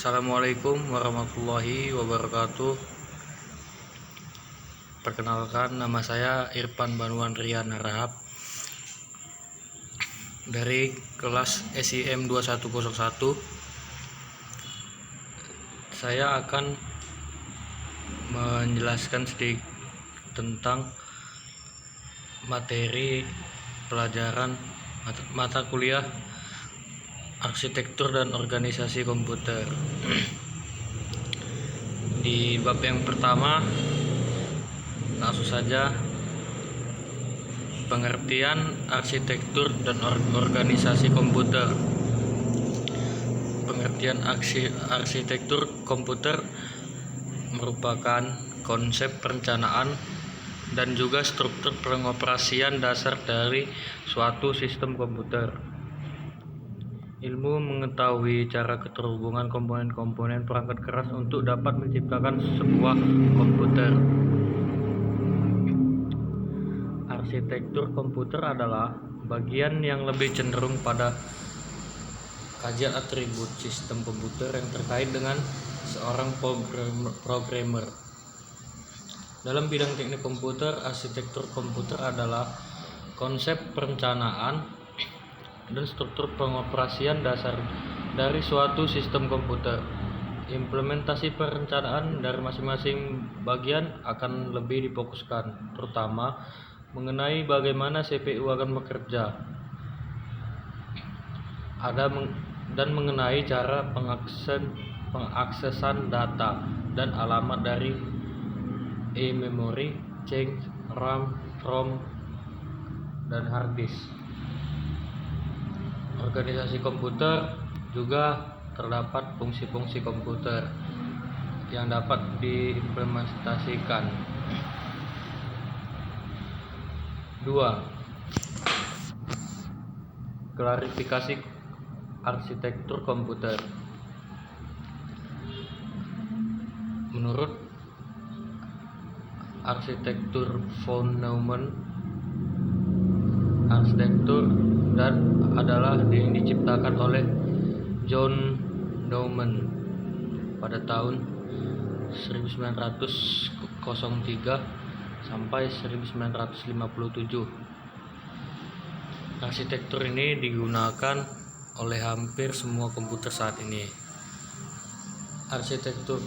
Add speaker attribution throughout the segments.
Speaker 1: Assalamualaikum warahmatullahi wabarakatuh. Perkenalkan, nama saya Irfan Banuan Rian Harahap dari kelas SIM 2101. Saya akan menjelaskan sedikit tentang materi pelajaran mata kuliah arsitektur dan organisasi komputer. Di bab yang pertama, langsung saja, pengertian arsitektur dan organisasi komputer. Pengertian arsitektur komputer merupakan konsep perencanaan dan juga struktur pengoperasian dasar dari suatu sistem komputer. Ilmu mengetahui cara keterhubungan komponen-komponen perangkat keras untuk dapat menciptakan sebuah komputer. Arsitektur komputer adalah bagian yang lebih cenderung pada kajian atribut sistem komputer yang terkait dengan seorang programmer. Dalam bidang teknik komputer, arsitektur komputer adalah konsep perencanaan dan struktur pengoperasian dasar dari suatu sistem komputer. Implementasi perencanaan dari masing-masing bagian akan lebih difokuskan, terutama mengenai bagaimana CPU akan bekerja, dan mengenai cara pengaksesan data dan alamat dari memori, change, RAM, ROM, dan hard disk. Organisasi komputer juga terdapat fungsi-fungsi komputer yang dapat diimplementasikan. 2. Klarifikasi arsitektur komputer. Menurut arsitektur von Neumann, arsitektur adalah yang diciptakan oleh John Neumann pada tahun 1903 sampai 1957. Arsitektur ini digunakan oleh hampir semua komputer saat ini. Arsitektur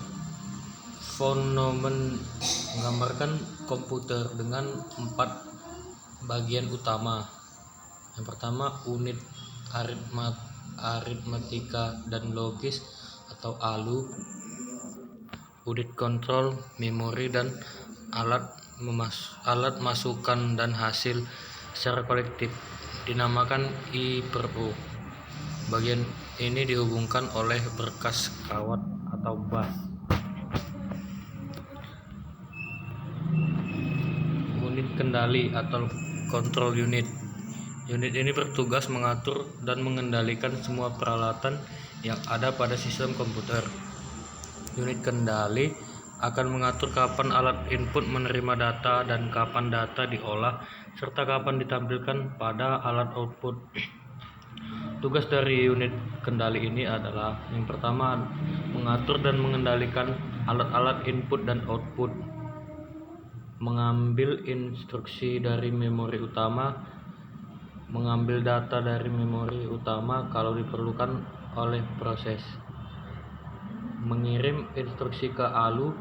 Speaker 1: von Neumann menggambarkan komputer dengan 4 bagian utama. Yang pertama, unit aritmatika dan logis atau ALU, unit kontrol, memori, dan alat masukan dan hasil secara kolektif dinamakan I per U. Bagian ini dihubungkan oleh berkas kawat atau bus. Unit kendali atau control unit. Unit ini bertugas mengatur dan mengendalikan semua peralatan yang ada pada sistem komputer. Unit kendali akan mengatur kapan alat input menerima data dan kapan data diolah, serta kapan ditampilkan pada alat output. Tugas dari unit kendali ini adalah yang pertama, mengatur dan mengendalikan alat-alat input dan output, mengambil instruksi dari memori utama, mengambil data dari memori utama kalau diperlukan oleh proses, mengirim instruksi ke ALU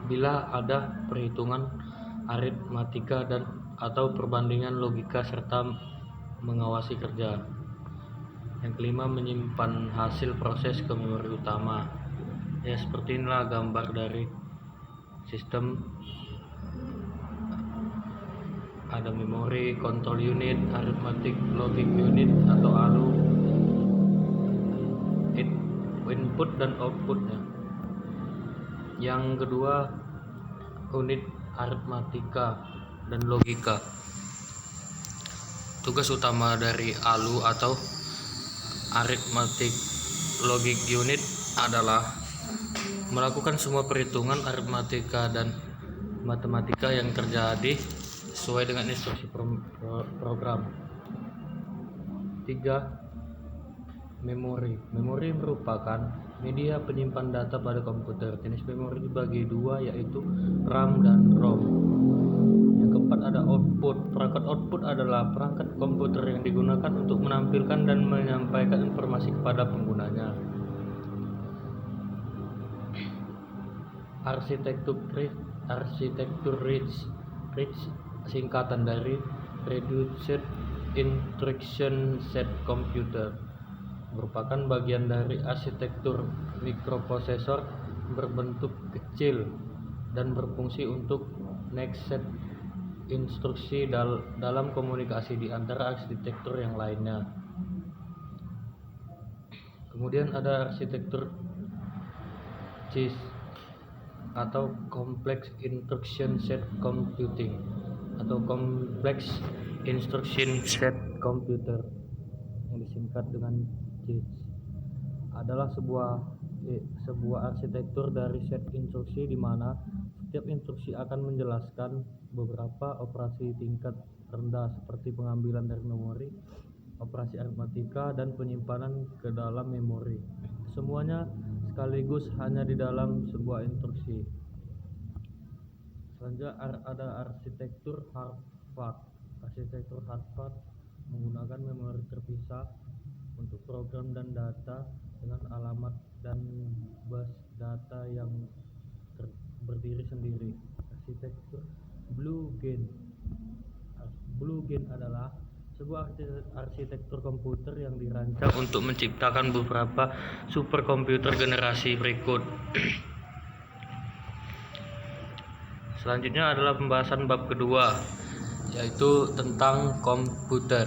Speaker 1: bila ada perhitungan aritmatika dan atau perbandingan logika, serta mengawasi kerja. Yang kelima, menyimpan hasil proses ke memori utama. Ya, seperti inilah gambar dari sistem. Ada memori, control unit, arithmetic logic unit atau ALU, input dan outputnya. Yang kedua, unit aritmatika dan logika. Tugas utama dari ALU atau arithmetic logic unit adalah melakukan semua perhitungan aritmatika dan matematika yang terjadi sesuai dengan instruksi program. 3. Memori. Memori merupakan Media penyimpan data pada komputer. Jenis memori dibagi dua, yaitu RAM dan ROM. Yang keempat ada output. Perangkat output adalah perangkat komputer yang digunakan untuk menampilkan dan menyampaikan informasi kepada penggunanya. Arsitektur RISC singkatan dari Reduced Instruction Set Computer, merupakan bagian dari arsitektur mikroprosesor berbentuk kecil dan berfungsi untuk next set instruksi dalam komunikasi di antara arsitektur yang lainnya. Kemudian ada arsitektur CISC atau Complex Instruction Set Computing atau Complex Instruction Set Computer yang disingkat dengan CISC, adalah sebuah arsitektur dari set instruksi di mana setiap instruksi akan menjelaskan beberapa operasi tingkat rendah seperti pengambilan dari memori, operasi aritmatika, dan penyimpanan ke dalam memori. Semuanya sekaligus hanya di dalam sebuah instruksi. Selanjutnya ada arsitektur Harvard. Arsitektur Harvard menggunakan memori terpisah untuk program dan data dengan alamat dan bus data yang berdiri sendiri. Arsitektur Blue Gene. Blue Gene adalah sebuah arsitektur komputer yang dirancang untuk menciptakan beberapa superkomputer generasi berikut. Selanjutnya adalah pembahasan bab kedua, yaitu tentang komputer.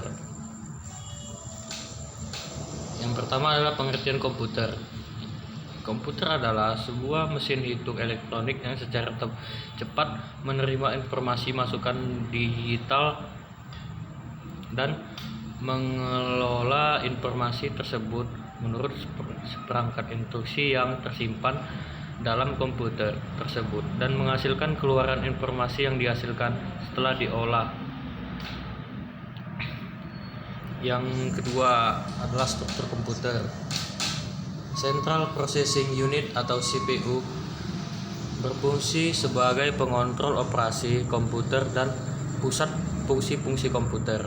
Speaker 1: Yang pertama adalah pengertian komputer. Komputer adalah sebuah mesin hitung elektronik yang secara cepat menerima informasi masukan digital dan mengelola informasi tersebut menurut seperangkat instruksi yang tersimpan dalam komputer tersebut dan menghasilkan keluaran informasi yang dihasilkan setelah diolah. Yang kedua adalah struktur komputer. Central Processing Unit atau CPU berfungsi sebagai pengontrol operasi komputer dan pusat fungsi-fungsi komputer.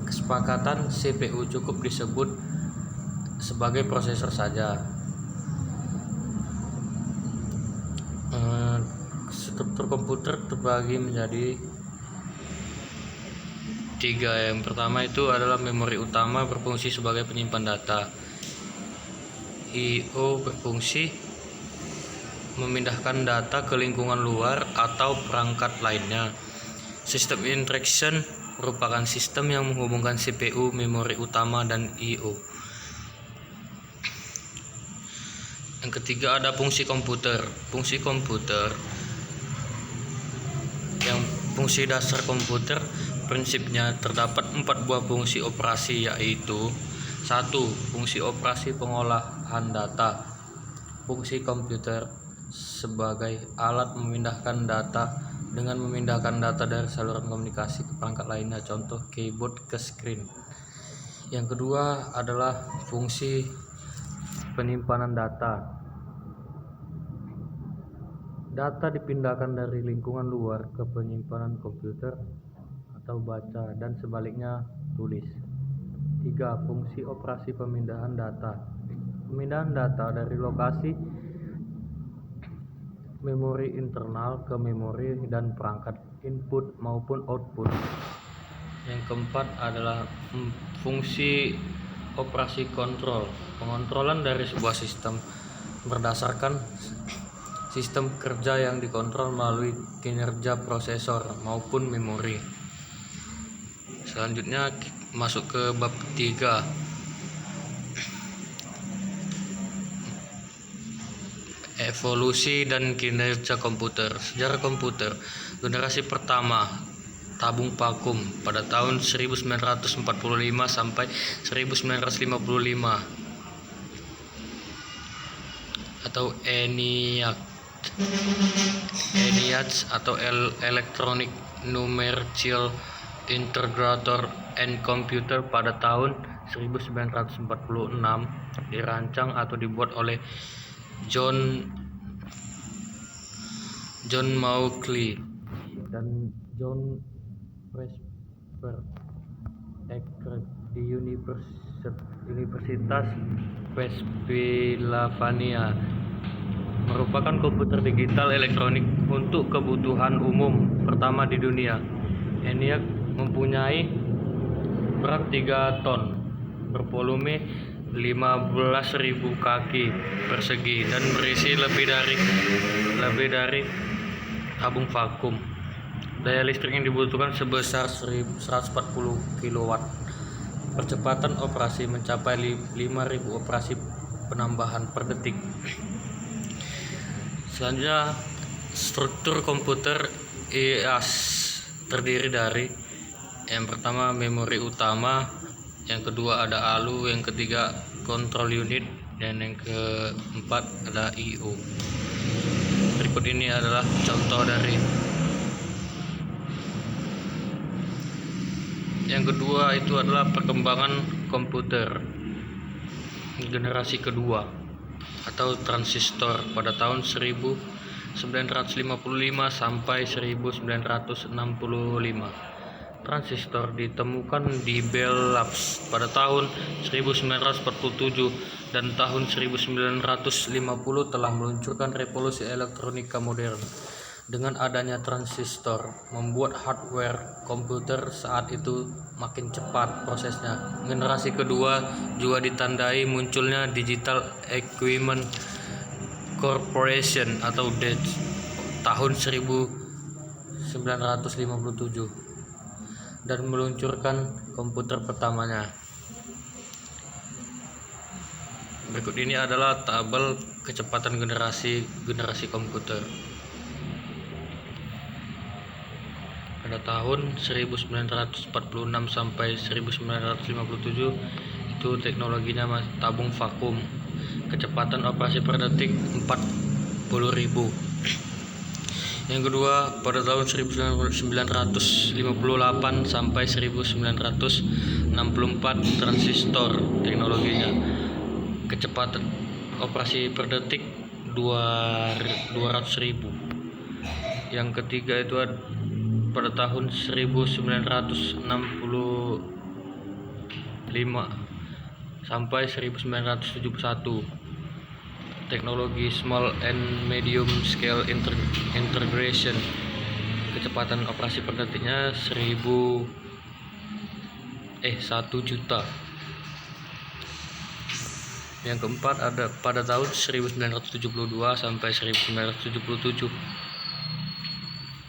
Speaker 1: Kesepakatan CPU cukup disebut sebagai prosesor saja. Struktur komputer terbagi menjadi tiga. Yang pertama itu adalah memori utama, berfungsi sebagai penyimpan data. I/O berfungsi memindahkan data ke lingkungan luar atau perangkat lainnya. Sistem interaction merupakan sistem yang menghubungkan CPU, memori utama, dan I/O. Yang ketiga ada fungsi komputer. Fungsi komputer yang fungsi dasar komputer prinsipnya terdapat 4 buah fungsi operasi, yaitu 1. Fungsi operasi pengolahan data. Fungsi komputer sebagai alat memindahkan data dengan memindahkan data dari saluran komunikasi ke perangkat lainnya, contoh keyboard ke screen. Yang kedua adalah fungsi penyimpanan data. Data dipindahkan dari lingkungan luar ke penyimpanan komputer atau baca dan sebaliknya tulis. 3. Fungsi operasi pemindahan data. Pemindahan data dari lokasi memori internal ke memori dan perangkat input maupun output. Yang keempat adalah fungsi operasi kontrol. Pengontrolan dari sebuah sistem berdasarkan sistem kerja yang dikontrol melalui kinerja prosesor maupun memori. Selanjutnya masuk ke bab 3. Evolusi dan kinerja komputer. Sejarah komputer. Generasi pertama tabung vakum pada tahun 1945 sampai 1955 atau ENIAC atau Electronic Numerical Integrator and Computer pada tahun 1946 dirancang atau dibuat oleh John Mauchly dan John Presper Eckert di Universitas Pennsylvania, merupakan komputer digital elektronik untuk kebutuhan umum pertama di dunia. ENIAC mempunyai berat 3 ton, bervolume 15.000 kaki persegi dan berisi lebih dari tabung vakum. Daya listrik yang dibutuhkan sebesar 140 kW. Percepatan operasi mencapai 5.000 operasi penambahan per detik. Selanjutnya, struktur komputer IaaS terdiri dari yang pertama memori utama, yang kedua ada ALU, yang ketiga control unit, dan yang keempat ada I/O. Berikut ini adalah contoh dari yang kedua, itu adalah perkembangan komputer generasi kedua atau transistor pada tahun 1955 sampai 1965. Transistor ditemukan di Bell Labs pada tahun 1947 dan tahun 1950 telah meluncurkan revolusi elektronika modern. Dengan adanya transistor, membuat hardware komputer saat itu makin cepat prosesnya. Generasi kedua juga ditandai munculnya Digital Equipment Corporation atau DEC tahun 1957 dan meluncurkan komputer pertamanya. Berikut ini adalah tabel kecepatan generasi komputer. Pada tahun 1946 sampai 1957 itu teknologinya tabung vakum. Kecepatan operasi per detik 40.000. Yang kedua, pada tahun 1958 sampai 1964 transistor teknologinya. Kecepatan operasi per detik 200.000. Yang ketiga itu pada tahun 1965 sampai 1971 teknologi small and medium scale integration. Kecepatan operasi per detiknya 1 juta. Yang keempat ada pada tahun 1972 sampai 1977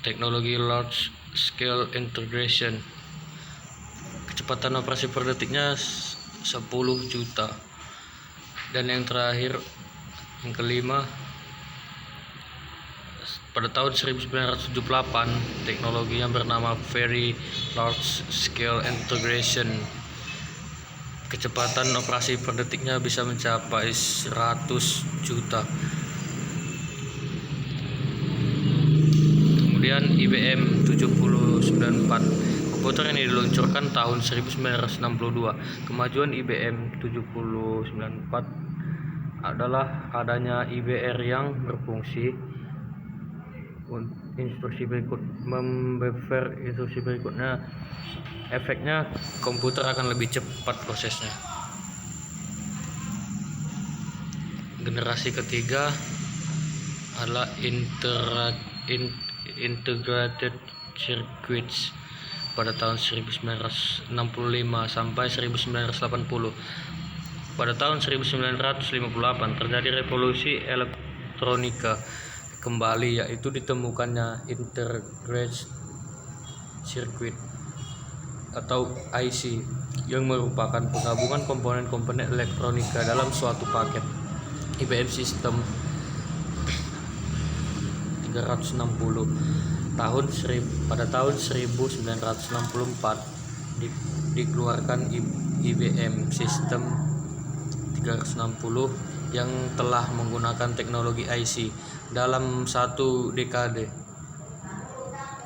Speaker 1: teknologi large scale integration. Kecepatan operasi per detiknya 10 juta. Dan yang terakhir, yang kelima, pada tahun 1978 teknologi yang bernama Very Large Scale Integration. Kecepatan operasi per detiknya bisa mencapai 100 juta. Kemudian IBM 7094, komputer ini diluncurkan tahun 1962. Kemajuan IBM 7094 adalah adanya IBR yang berfungsi instruksi berikutnya. Efeknya komputer akan lebih cepat prosesnya. Generasi ketiga adalah integrated circuits pada tahun 1965 sampai 1980. Pada tahun 1958 terjadi revolusi elektronika kembali, yaitu ditemukannya integrated circuit atau IC yang merupakan penggabungan komponen-komponen elektronika dalam suatu paket. IBM System 360 pada tahun 1964 dikeluarkan IBM System 360 yang telah menggunakan teknologi IC. Dalam satu dekade,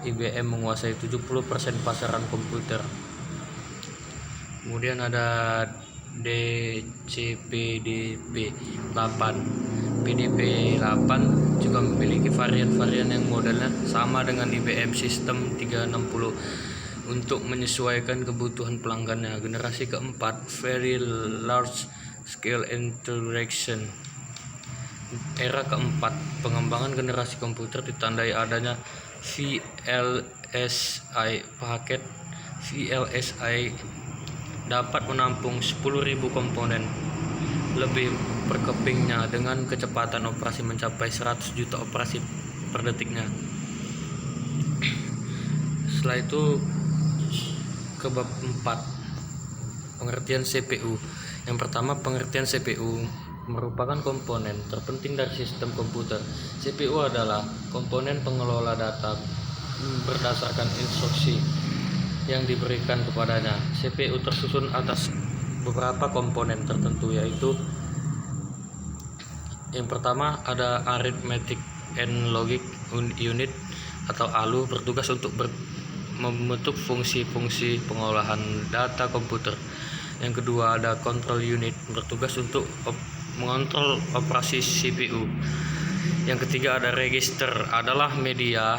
Speaker 1: IBM menguasai 70% pasaran komputer. Kemudian ada DCPDP 8. PDP-8 juga memiliki varian-varian yang modelnya sama dengan IBM System 360 untuk menyesuaikan kebutuhan pelanggannya. Generasi keempat, Very Large Scale Interaction. Era keempat, pengembangan generasi komputer ditandai adanya VLSI. Paket VLSI dapat menampung 10.000 komponen lebih per kepingnya dengan kecepatan operasi mencapai 100 juta operasi per detiknya. Setelah itu ke bab 4, pengertian CPU. Yang pertama, pengertian CPU merupakan komponen terpenting dari sistem komputer. CPU adalah komponen pengelola data berdasarkan instruksi yang diberikan kepadanya. CPU tersusun atas beberapa komponen tertentu, yaitu yang pertama ada Arithmetic and Logic Unit atau ALU, bertugas untuk membentuk fungsi-fungsi pengolahan data komputer. Yang kedua ada Control Unit, bertugas untuk mengontrol operasi CPU. Yang ketiga ada Register, adalah media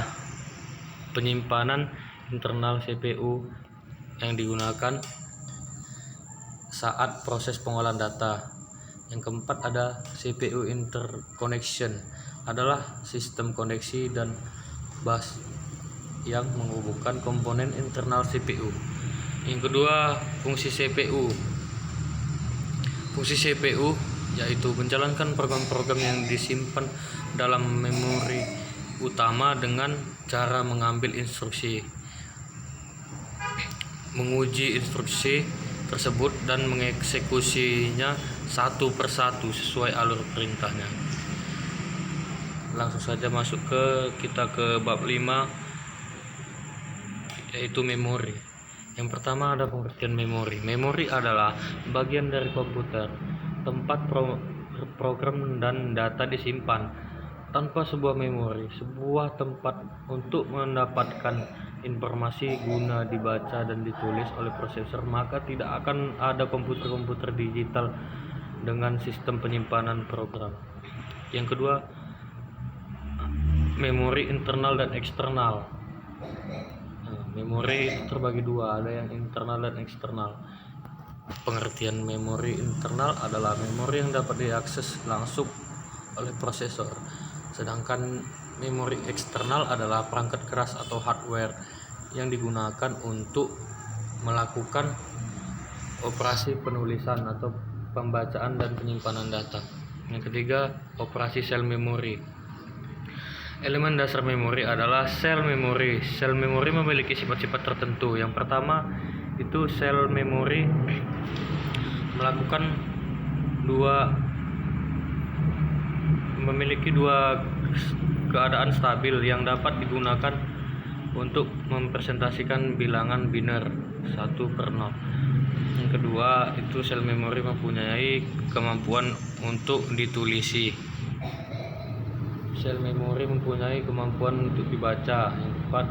Speaker 1: penyimpanan internal CPU yang digunakan saat proses pengolahan data. Yang keempat ada CPU Interconnection, adalah sistem koneksi dan bus yang menghubungkan komponen internal CPU. Yang kedua, fungsi CPU. Fungsi CPU yaitu menjalankan program-program yang disimpan dalam memori utama dengan cara mengambil instruksi, menguji instruksi tersebut dan mengeksekusinya satu persatu sesuai alur perintahnya. Langsung saja masuk kita ke bab 5, yaitu memori. Yang pertama ada pengertian memori. Memori adalah bagian dari komputer, tempat program dan data disimpan. Tanpa sebuah memori, sebuah tempat untuk mendapatkan informasi guna dibaca dan ditulis oleh prosesor, maka tidak akan ada komputer-komputer digital dengan sistem penyimpanan program. Yang kedua, memori internal dan eksternal. Memori terbagi dua, ada yang internal dan eksternal. Pengertian memori internal adalah memori yang dapat diakses langsung oleh prosesor, sedangkan memori eksternal adalah perangkat keras atau hardware yang digunakan untuk melakukan operasi penulisan atau pembacaan dan penyimpanan data. Yang ketiga, operasi sel memori. Elemen dasar memori adalah sel memori. Sel memori memiliki sifat-sifat tertentu. Yang pertama itu sel memori memiliki dua keadaan stabil yang dapat digunakan untuk mempresentasikan bilangan biner 1/0. Yang kedua itu sel memori mempunyai kemampuan untuk ditulisi. Sel memori mempunyai kemampuan untuk dibaca. Yang keempat,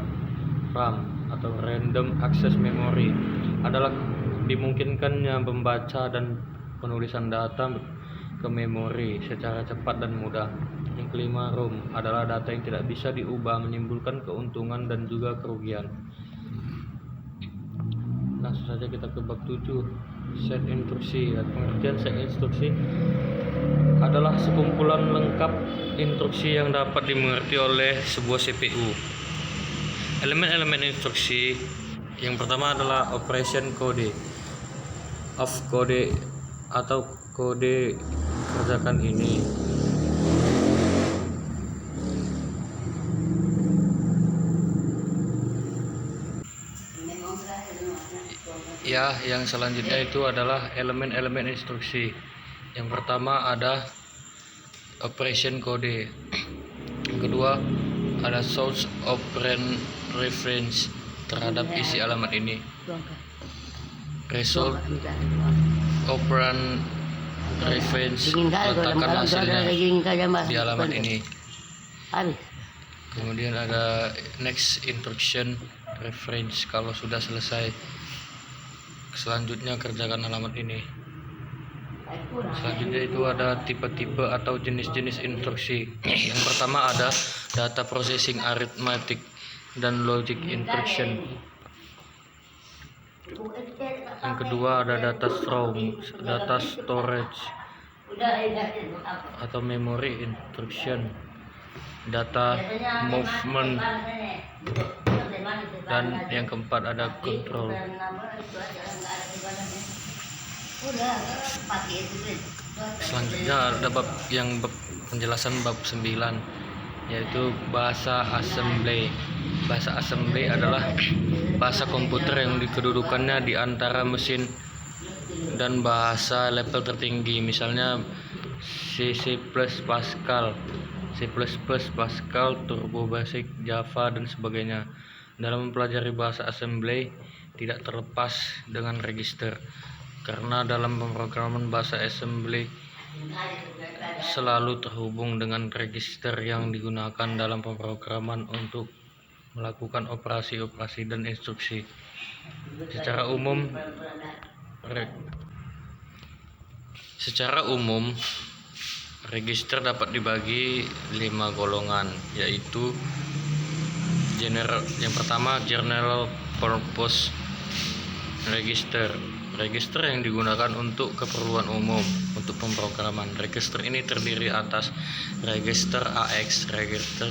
Speaker 1: RAM atau Random Access Memory, adalah dimungkinkannya membaca dan penulisan data ke memori secara cepat dan mudah. Yang kelima, ROM, adalah data yang tidak bisa diubah, menimbulkan keuntungan dan juga kerugian. Langsung saja kita ke bab 7, set instruksi. Pengertian set instruksi adalah sekumpulan lengkap instruksi yang dapat dimengerti oleh sebuah CPU. Elemen-elemen instruksi yang pertama adalah operation code, of code atau kode kerjakan ini. Ya, yang selanjutnya itu adalah elemen-elemen instruksi. Yang pertama ada operation code. Yang kedua ada source operand reference terhadap isi alamat ini. Result operand reference letakkan hasilnya di alamat ini. Kemudian ada next instruction reference, kalau sudah selesai selanjutnya kerjakan alamat ini. Selanjutnya itu ada tipe-tipe atau jenis-jenis instruksi. Yang pertama ada data processing arithmetic dan logic instruction. Yang kedua ada data storage atau memory instruction, data movement, dan yang keempat ada control. Selanjutnya ada penjelasan bab 9, yaitu bahasa assembly. Bahasa assembly adalah bahasa komputer yang kedudukannya di antara mesin dan bahasa level tertinggi, misalnya C++, Pascal, Turbo Basic, Java, dan sebagainya. Dalam mempelajari bahasa assembly tidak terlepas dengan register, karena dalam pemrograman bahasa assembly selalu terhubung dengan register yang digunakan dalam pemrograman untuk melakukan operasi-operasi dan instruksi. Secara umum, register dapat dibagi 5 golongan, yaitu yang pertama general purpose register. Register yang digunakan untuk keperluan umum untuk pemrograman. Register ini terdiri atas register AX, register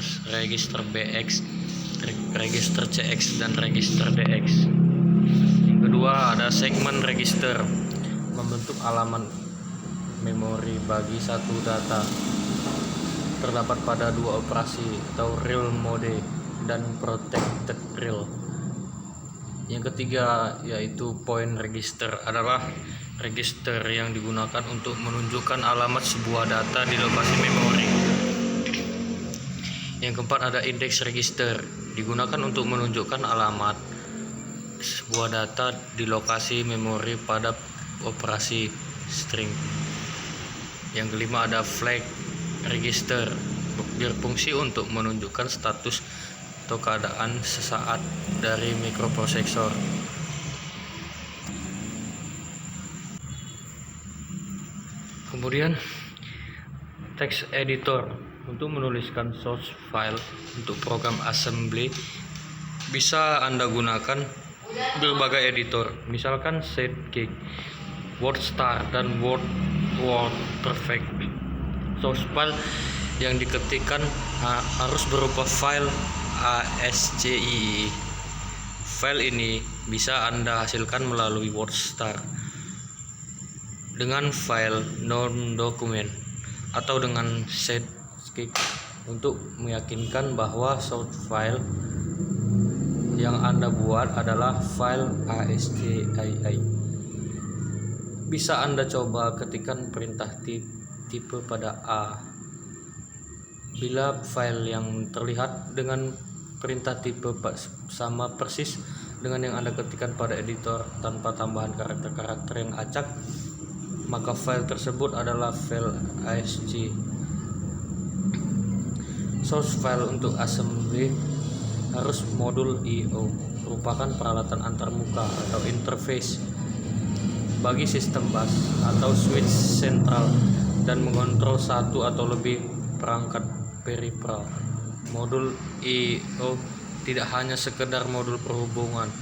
Speaker 1: BX, register CX, dan register DX. Yang kedua ada segmen register, membentuk halaman memori bagi satu data. Terdapat pada 2 operasi, atau real mode dan protected real. Yang ketiga yaitu point register, adalah register yang digunakan untuk menunjukkan alamat sebuah data di lokasi memori. Yang keempat ada index register, digunakan untuk menunjukkan alamat sebuah data di lokasi memori pada operasi string. Yang kelima ada flag register, berfungsi untuk menunjukkan status atau keadaan sesaat dari mikroprosesor. Kemudian text editor, untuk menuliskan source file untuk program assembly bisa Anda gunakan berbagai editor, misalkan Sidekick, WordStar, dan WordPerfect. Source file yang diketikkan harus berupa file ASCII. File ini bisa Anda hasilkan melalui WordStar dengan file non-dokumen atau dengan Sidekick untuk meyakinkan bahwa source file yang Anda buat adalah file ASCII. Bisa Anda coba ketikkan perintah tipe pada A. Bila file yang terlihat dengan perintah tipe sama persis dengan yang Anda ketikkan pada editor tanpa tambahan karakter-karakter yang acak, maka file tersebut adalah file ASCII. Source file untuk assembly harus modul I/O, merupakan peralatan antarmuka atau interface bagi sistem bus atau switch sentral dan mengontrol satu atau lebih perangkat peripheral. Modul I/O tidak hanya sekedar modul perhubungan,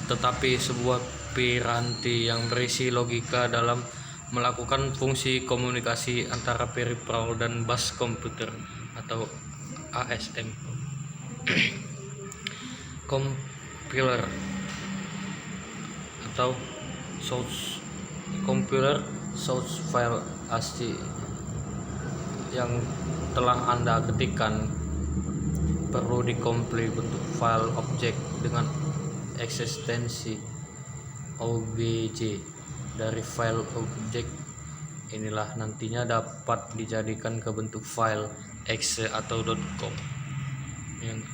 Speaker 1: tetapi sebuah piranti yang berisi logika dalam melakukan fungsi komunikasi antara peripheral dan bus komputer atau ASM. Compiler atau compiler source file ASCII yang telah Anda ketikkan perlu dikompil bentuk file objek dengan eksistensi OBJ dari file objek. Inilah nantinya dapat dijadikan ke bentuk file exe atau .com. Yang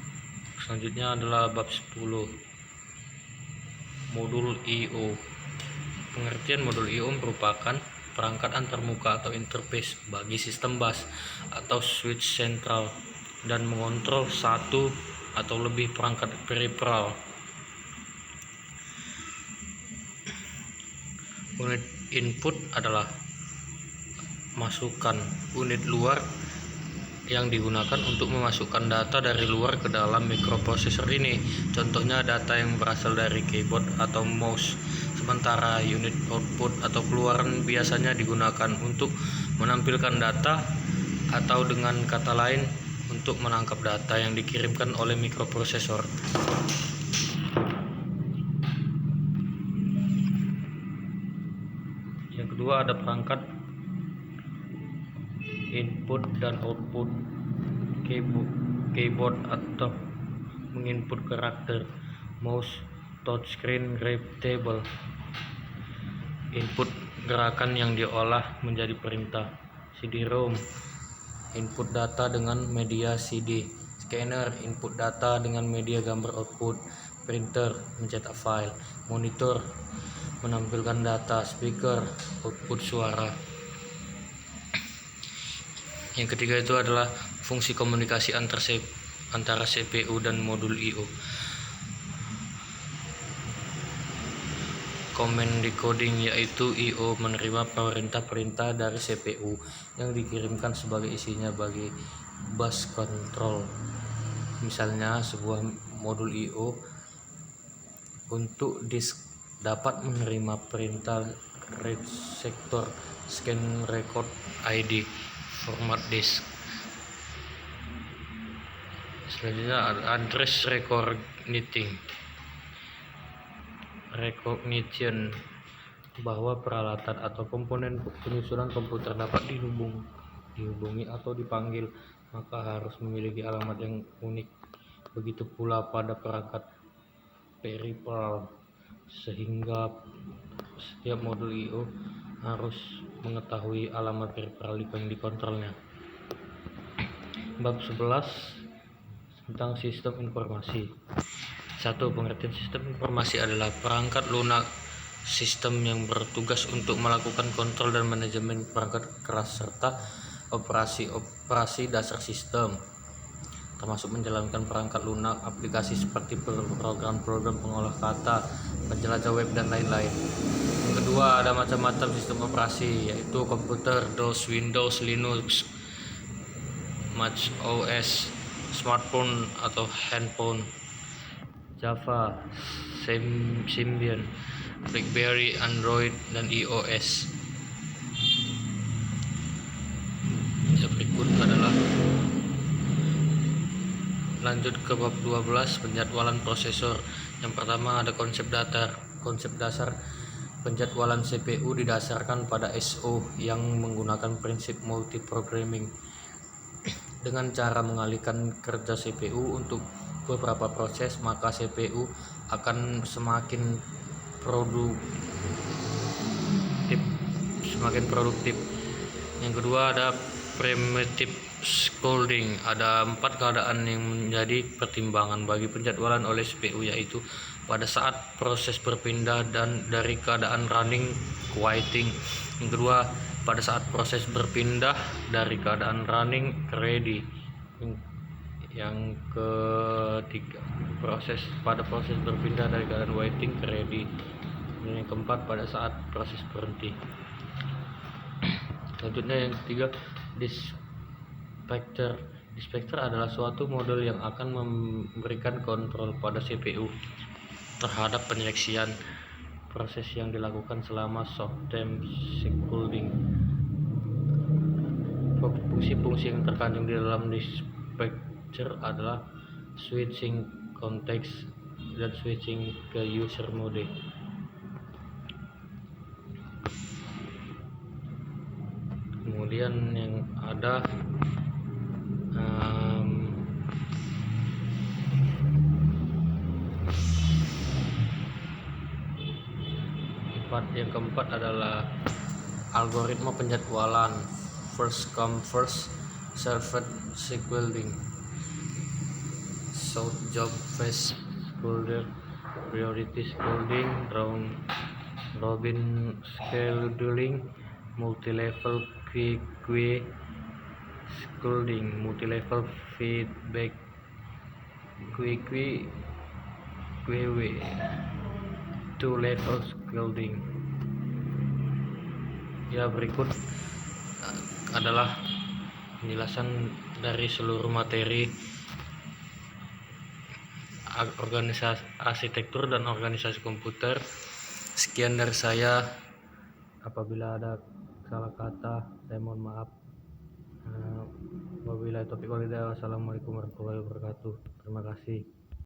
Speaker 1: selanjutnya adalah bab 10, modul I/O. Pengertian modul I/O merupakan perangkat antarmuka atau interface bagi sistem bus atau switch sentral dan mengontrol satu atau lebih perangkat peripheral. Unit input adalah masukan unit luar yang digunakan untuk memasukkan data dari luar ke dalam mikroprosesor ini. Contohnya data yang berasal dari keyboard atau mouse. Sementara unit output atau keluaran biasanya digunakan untuk menampilkan data atau dengan kata lain untuk menangkap data yang dikirimkan oleh mikroprosesor. Yang kedua ada perangkat input dan output keyboard atau menginput karakter, mouse, touchscreen, grab table, input gerakan yang diolah menjadi perintah, CD-ROM, input data dengan media CD, scanner, input data dengan media gambar output, printer, mencetak file, monitor, menampilkan data, speaker, output suara. Yang ketiga itu adalah fungsi komunikasi antara CPU dan modul I/O. Command decoding, yaitu I/O menerima perintah-perintah dari CPU yang dikirimkan sebagai isinya bagi bus control. Misalnya sebuah modul I/O untuk disk dapat menerima perintah read sector, scan record ID, format disk. Selanjutnya address recognition, bahwa peralatan atau komponen penyusunan komputer dapat dihubungi atau dipanggil, maka harus memiliki alamat yang unik. Begitu pula pada perangkat peripheral, sehingga setiap modul I/O harus mengetahui alamat peripheral yang dikontrolnya. Bab 11 tentang sistem informasi. 1. Pengertian sistem informasi adalah perangkat lunak sistem yang bertugas untuk melakukan kontrol dan manajemen perangkat keras serta operasi dasar sistem, termasuk menjalankan perangkat lunak, aplikasi seperti program-program pengolah kata, penjelajah web, dan lain-lain. Yang kedua, ada macam-macam sistem operasi, yaitu komputer, DOS, Windows, Linux, Mac OS, smartphone atau handphone, Java, Symbian, BlackBerry, Android, dan iOS. Yang berikut adalah lanjut ke bab 12, penjadwalan prosesor. Yang pertama ada konsep dasar penjadwalan CPU didasarkan pada SO yang menggunakan prinsip multiprogramming dengan cara mengalihkan kerja CPU untuk beberapa proses, maka CPU akan semakin produktif. Yang kedua ada primitive scolding. Ada 4 keadaan yang menjadi pertimbangan bagi penjadwalan oleh CPU, yaitu pada saat proses berpindah dan dari keadaan running ke waiting. Yang kedua, pada saat proses berpindah dari keadaan running ke ready. Yang ketiga, proses berpindah dari keadaan waiting ke ready. Dan yang keempat, pada saat proses berhenti. Selanjutnya yang ketiga, dispatcher adalah suatu modul yang akan memberikan kontrol pada CPU terhadap penyeleksian proses yang dilakukan selama soft-time scrolling. Fungsi-fungsi yang terkandung di dalam dispatcher adalah switching context dan switching ke user mode. Kemudian yang ada yang keempat adalah algoritma penjadwalan, first come first served scheduling, short job fast scheduling, priority scheduling, round robin scheduling, multi-level queue scheduling, multi-level feedback queue, two-level scheduling. Ya, berikut adalah penjelasan dari seluruh materi organisasi arsitektur dan organisasi komputer. Sekian dari saya. Apabila ada salah kata, saya mohon maaf. Wabillahi taufiq wal hidayah. Wassalamualaikum warahmatullahi wabarakatuh. Terima kasih.